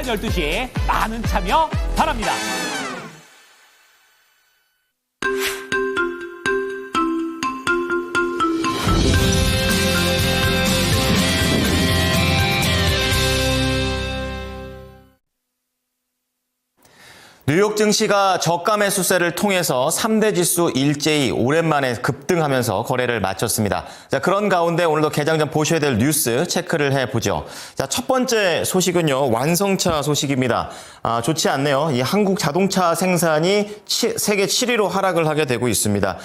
12시에 많은 참여 바랍니다. 뉴욕 증시가 저가 매수세를 통해서 3대 지수 일제히 오랜만에 급등하면서 거래를 마쳤습니다. 자, 그런 가운데 오늘도 개장 전 보셔야 될 뉴스 체크를 해보죠. 자, 첫 번째 소식은요, 완성차 소식입니다. 좋지 않네요. 이 한국 자동차 생산이 세계 7위로 하락을 하게 되고 있습니다.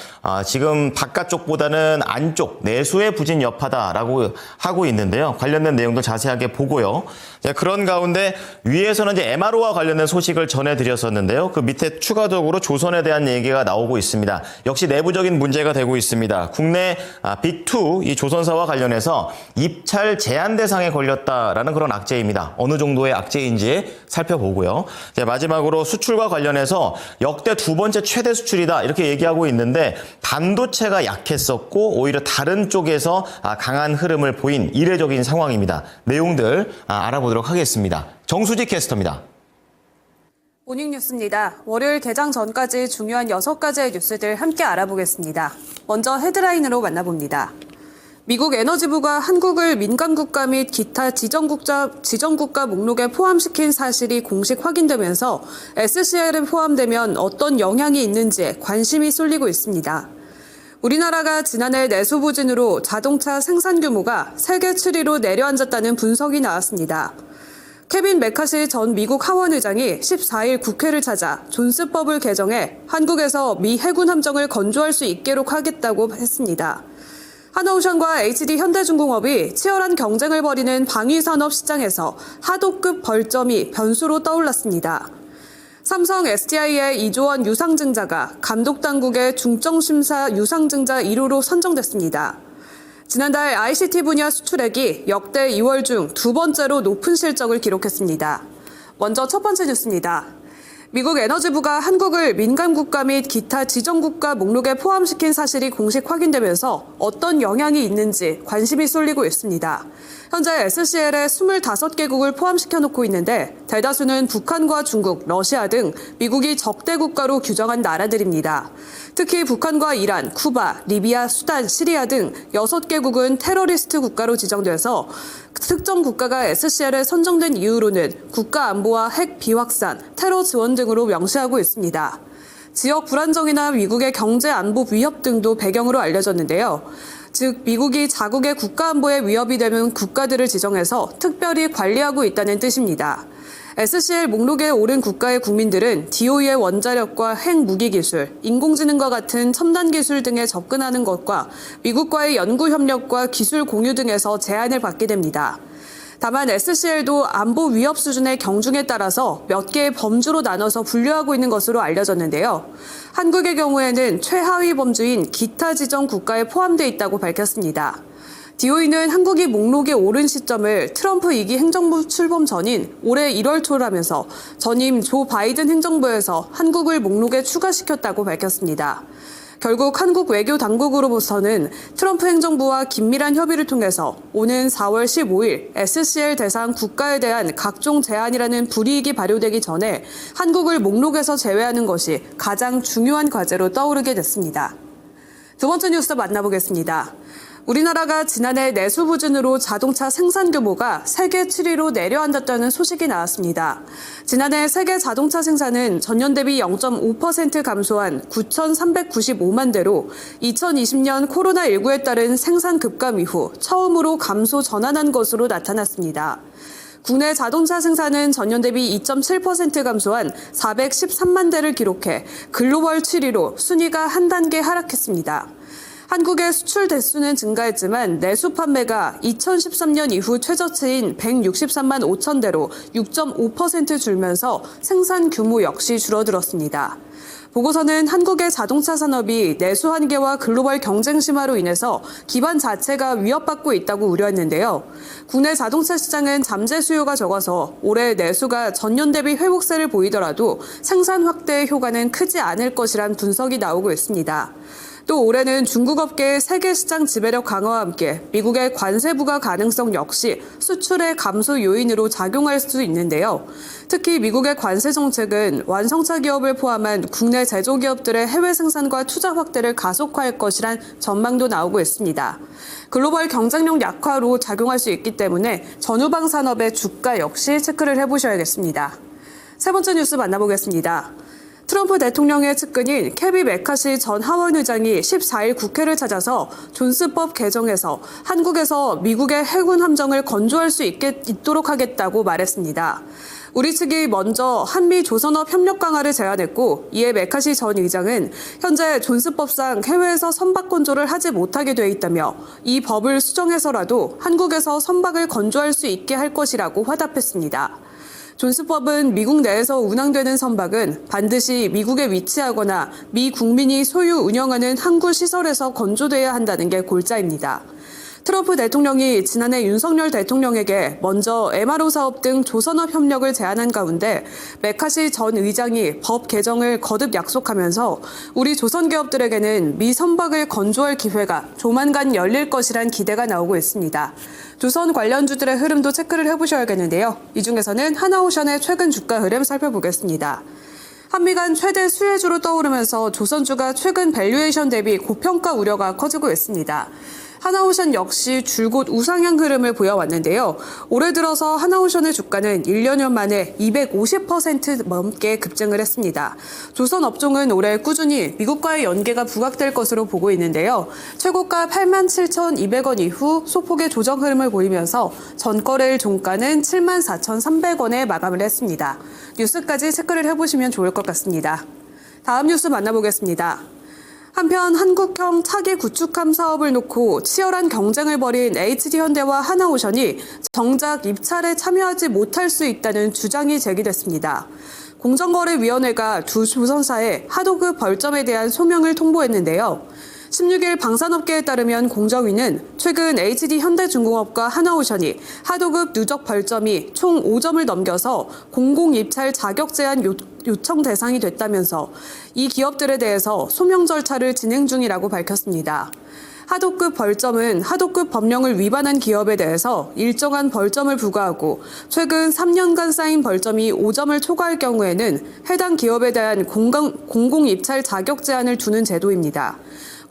지금 바깥쪽보다는 안쪽 내수의 부진 여파다라고 하고 있는데요. 관련된 내용도 자세하게 보고요. 자, 그런 가운데 위에서는 이제 MRO와 관련된 소식을 전해드렸었는데요. 그 밑에 추가적으로 조선에 대한 얘기가 나오고 있습니다. 역시 내부적인 문제가 되고 있습니다. 국내 B2 이 조선사와 관련해서 입찰 제한 대상에 걸렸다라는 그런 악재입니다. 어느 정도의 악재인지 살펴보고요. 이제 마지막으로 수출과 관련해서 역대 두 번째 최대 수출이다 이렇게 얘기하고 있는데 반도체가 약했었고 오히려 다른 쪽에서 강한 흐름을 보인 이례적인 상황입니다. 내용들 알아보도록 하겠습니다. 정수지 캐스터입니다. 모닝뉴스입니다. 월요일 개장 전까지 중요한 6가지의 뉴스들 함께 알아보겠습니다. 먼저 헤드라인으로 만나봅니다. 미국 에너지부가 한국을 민간국가 및 기타 지정국가 목록에 포함시킨 사실이 공식 확인되면서 SCL에 포함되면 어떤 영향이 있는지 관심이 쏠리고 있습니다. 우리나라가 지난해 내수 부진으로 자동차 생산 규모가 세계 7위로 내려앉았다는 분석이 나왔습니다. 케빈 메카시 전 미국 하원 의장이 14일 국회를 찾아 존스법을 개정해 한국에서 미 해군 함정을 건조할 수 있도록 하겠다고 했습니다. 하나오션과 HD 현대중공업이 치열한 경쟁을 벌이는 방위산업 시장에서 하도급 벌점이 변수로 떠올랐습니다. 삼성 SDI의 2조 원 유상증자가 감독당국의 중점심사 유상증자 1호로 선정됐습니다. 지난달 ICT 분야 수출액이 역대 2월 중 두 번째로 높은 실적을 기록했습니다. 먼저 첫 번째 뉴스입니다. 미국 에너지부가 한국을 민간국가 및 기타 지정국가 목록에 포함시킨 사실이 공식 확인되면서 어떤 영향이 있는지 관심이 쏠리고 있습니다. 현재 SCL에 25개국을 포함시켜 놓고 있는데 대다수는 북한과 중국, 러시아 등 미국이 적대 국가로 규정한 나라들입니다. 특히 북한과 이란, 쿠바, 리비아, 수단, 시리아 등 6개국은 테러리스트 국가로 지정돼서 특정 국가가 SCL에 선정된 이유로는 국가 안보와 핵 비확산, 테러 지원 등으로 명시하고 있습니다. 지역 불안정이나 미국의 경제 안보 위협 등도 배경으로 알려졌는데요. 즉 미국이 자국의 국가 안보에 위협이 되는 국가들을 지정해서 특별히 관리하고 있다는 뜻입니다. SCL 목록에 오른 국가의 국민들은 DOE의 원자력과 핵무기 기술, 인공지능과 같은 첨단 기술 등에 접근하는 것과 미국과의 연구 협력과 기술 공유 등에서 제한을 받게 됩니다. 다만 SCL도 안보 위협 수준의 경중에 따라서 몇 개의 범주로 나눠서 분류하고 있는 것으로 알려졌는데요. 한국의 경우에는 최하위 범주인 기타 지정 국가에 포함되어 있다고 밝혔습니다. DOE는 한국이 목록에 오른 시점을 트럼프 2기 행정부 출범 전인 올해 1월 초라면서 전임 조 바이든 행정부에서 한국을 목록에 추가시켰다고 밝혔습니다. 결국 한국 외교 당국으로부터는 트럼프 행정부와 긴밀한 협의를 통해서 오는 4월 15일 SCL 대상 국가에 대한 각종 제한이라는 불이익이 발효되기 전에 한국을 목록에서 제외하는 것이 가장 중요한 과제로 떠오르게 됐습니다. 두 번째 뉴스 만나보겠습니다. 우리나라가 지난해 내수 부진으로 자동차 생산 규모가 세계 7위로 내려앉았다는 소식이 나왔습니다. 지난해 세계 자동차 생산은 전년 대비 0.5% 감소한 9,395만 대로 2020년 코로나19에 따른 생산 급감 이후 처음으로 감소 전환한 것으로 나타났습니다. 국내 자동차 생산은 전년 대비 2.7% 감소한 413만 대를 기록해 글로벌 7위로 순위가 한 단계 하락했습니다. 한국의 수출 대수는 증가했지만 내수 판매가 2013년 이후 최저치인 163만 5천 대로 6.5% 줄면서 생산 규모 역시 줄어들었습니다. 보고서는 한국의 자동차 산업이 내수 한계와 글로벌 경쟁 심화로 인해서 기반 자체가 위협받고 있다고 우려했는데요. 국내 자동차 시장은 잠재 수요가 적어서 올해 내수가 전년 대비 회복세를 보이더라도 생산 확대의 효과는 크지 않을 것이란 분석이 나오고 있습니다. 또 올해는 중국 업계의 세계 시장 지배력 강화와 함께 미국의 관세 부과 가능성 역시 수출의 감소 요인으로 작용할 수 있는데요. 특히 미국의 관세 정책은 완성차 기업을 포함한 국내 제조기업들의 해외 생산과 투자 확대를 가속화할 것이란 전망도 나오고 있습니다. 글로벌 경쟁력 약화로 작용할 수 있기 때문에 전후방 산업의 주가 역시 체크를 해보셔야겠습니다. 세 번째 뉴스 만나보겠습니다. 트럼프 대통령의 측근인 케비 메카시 전 하원 의장이 14일 국회를 찾아서 존스법 개정에서 한국에서 미국의 해군 함정을 건조할 수 있도록 하겠다고 말했습니다. 우리 측이 먼저 한미 조선업 협력 강화를 제안했고 이에 메카시 전 의장은 현재 존스법상 해외에서 선박 건조를 하지 못하게 돼 있다며 이 법을 수정해서라도 한국에서 선박을 건조할 수 있게 할 것이라고 화답했습니다. 존스법은 미국 내에서 운항되는 선박은 반드시 미국에 위치하거나 미 국민이 소유 운영하는 항구 시설에서 건조돼야 한다는 게 골자입니다. 트럼프 대통령이 지난해 윤석열 대통령에게 먼저 MRO 사업 등 조선업 협력을 제안한 가운데 메카시 전 의장이 법 개정을 거듭 약속하면서 우리 조선 기업들에게는 미 선박을 건조할 기회가 조만간 열릴 것이란 기대가 나오고 있습니다. 조선 관련주들의 흐름도 체크를 해보셔야겠는데요. 이 중에서는 하나오션의 최근 주가 흐름 살펴보겠습니다. 한미 간 최대 수혜주로 떠오르면서 조선주가 최근 밸류에이션 대비 고평가 우려가 커지고 있습니다. 하나오션 역시 줄곧 우상향 흐름을 보여왔는데요. 올해 들어서 하나오션의 주가는 1년여 만에 250% 넘게 급증을 했습니다. 조선 업종은 올해 꾸준히 미국과의 연계가 부각될 것으로 보고 있는데요. 최고가 87,200원 이후 소폭의 조정 흐름을 보이면서 전거래일 종가는 74,300원에 마감을 했습니다. 뉴스까지 체크를 해보시면 좋을 것 같습니다. 다음 뉴스 만나보겠습니다. 한편 한국형 차기 구축함 사업을 놓고 치열한 경쟁을 벌인 HD현대와 하나오션이 정작 입찰에 참여하지 못할 수 있다는 주장이 제기됐습니다. 공정거래위원회가 두 조선사의 하도급 벌점에 대한 소명을 통보했는데요. 16일 방산업계에 따르면 공정위는 최근 HD현대중공업과 하나오션이 하도급 누적 벌점이 총 5점을 넘겨서 공공입찰 자격 제한 요청 대상이 됐다면서 이 기업들에 대해서 소명 절차를 진행 중이라고 밝혔습니다. 하도급 벌점은 하도급 법령을 위반한 기업에 대해서 일정한 벌점을 부과하고 최근 3년간 쌓인 벌점이 5점을 초과할 경우에는 해당 기업에 대한 공공입찰 자격 제한을 두는 제도입니다.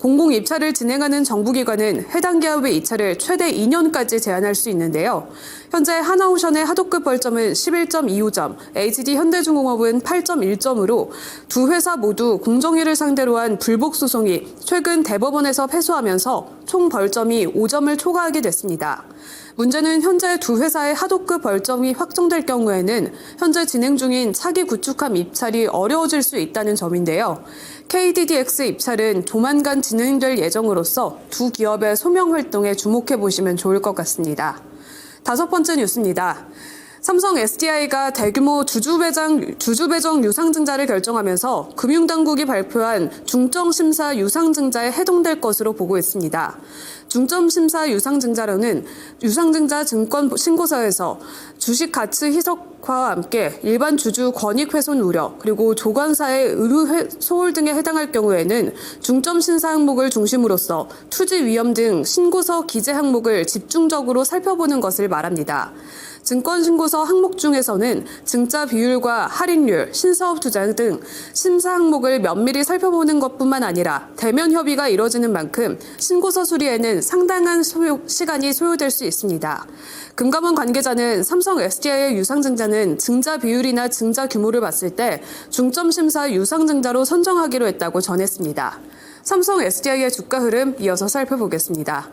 공공입찰을 진행하는 정부기관은 해당 기업의 입찰을 최대 2년까지 제한할 수 있는데요. 현재 하나오션의 하도급 벌점은 11.25점, HD현대중공업은 8.1점으로 두 회사 모두 공정위를 상대로 한 불복 소송이 최근 대법원에서 패소하면서 총 벌점이 5점을 초과하게 됐습니다. 문제는 현재 두 회사의 하도급 벌점이 확정될 경우에는 현재 진행 중인 차기 구축함 입찰이 어려워질 수 있다는 점인데요. KDDX 입찰은 조만간 진행될 예정으로서 두 기업의 소명 활동에 주목해 보시면 좋을 것 같습니다. 다섯 번째 뉴스입니다. 삼성 SDI가 대규모 주주 배정 유상증자를 결정하면서 금융당국이 발표한 중점심사 유상증자에 해당될 것으로 보고 있습니다. 중점심사 유상증자로는 유상증자 증권 신고서에서 주식 가치 희석화와 함께 일반 주주 권익 훼손 우려 그리고 조관사의 의무 소홀 등에 해당할 경우에는 중점심사 항목을 중심으로써 투지 위험 등 신고서 기재 항목을 집중적으로 살펴보는 것을 말합니다. 증권신고서 항목 중에서는 증자 비율과 할인율, 신사업 투자 등 심사 항목을 면밀히 살펴보는 것뿐만 아니라 대면 협의가 이뤄지는 만큼 신고서 수리에는 상당한 시간이 소요될 수 있습니다. 금감원 관계자는 삼성 SDI의 유상증자는 증자 비율이나 증자 규모를 봤을 때 중점심사 유상증자로 선정하기로 했다고 전했습니다. 삼성 SDI의 주가 흐름 이어서 살펴보겠습니다.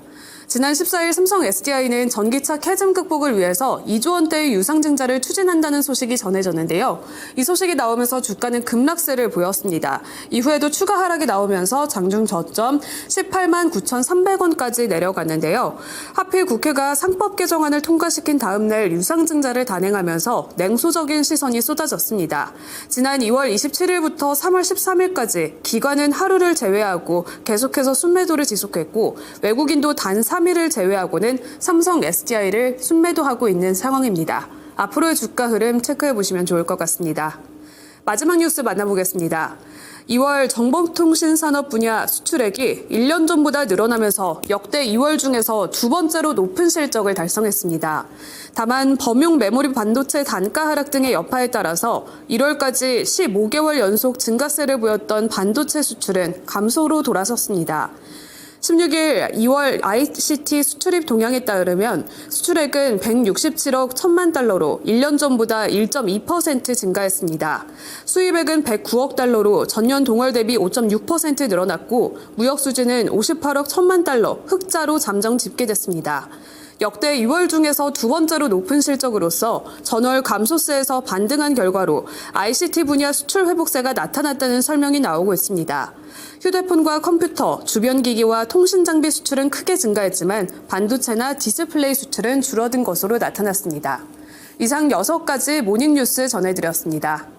지난 14일 삼성 SDI는 전기차 캐즘 극복을 위해서 2조 원대의 유상증자를 추진한다는 소식이 전해졌는데요. 이 소식이 나오면서 주가는 급락세를 보였습니다. 이후에도 추가 하락이 나오면서 장중 저점 18만 9,300원까지 내려갔는데요. 하필 국회가 상법 개정안을 통과시킨 다음 날 유상증자를 단행하면서 냉소적인 시선이 쏟아졌습니다. 지난 2월 27일부터 3월 13일까지 기관은 하루를 제외하고 계속해서 순매도를 지속했고 외국인도 단 3일을 제외하고는 삼성 SDI를 순매도하고 있는 상황입니다. 앞으로의 주가 흐름 체크해 보시면 좋을 것 같습니다. 마지막 뉴스 만나보겠습니다. 2월 정보통신산업 분야 수출액이 1년 전보다 늘어나면서 역대 2월 중에서 두 번째로 높은 실적을 달성했습니다. 다만 범용 메모리 반도체 단가 하락 등의 여파에 따라서 1월까지 15개월 연속 증가세를 보였던 반도체 수출은 감소로 돌아섰습니다. 16일 2월 ICT 수출입 동향에 따르면 수출액은 167억 1천만 달러로 1년 전보다 1.2% 증가했습니다. 수입액은 109억 달러로 전년 동월 대비 5.6% 늘어났고 무역 수지는 58억 1천만 달러 흑자로 잠정 집계됐습니다. 역대 6월 중에서 두 번째로 높은 실적으로서 전월 감소세에서 반등한 결과로 ICT 분야 수출 회복세가 나타났다는 설명이 나오고 있습니다. 휴대폰과 컴퓨터, 주변 기기와 통신 장비 수출은 크게 증가했지만 반도체나 디스플레이 수출은 줄어든 것으로 나타났습니다. 이상 6가지 모닝뉴스 전해드렸습니다.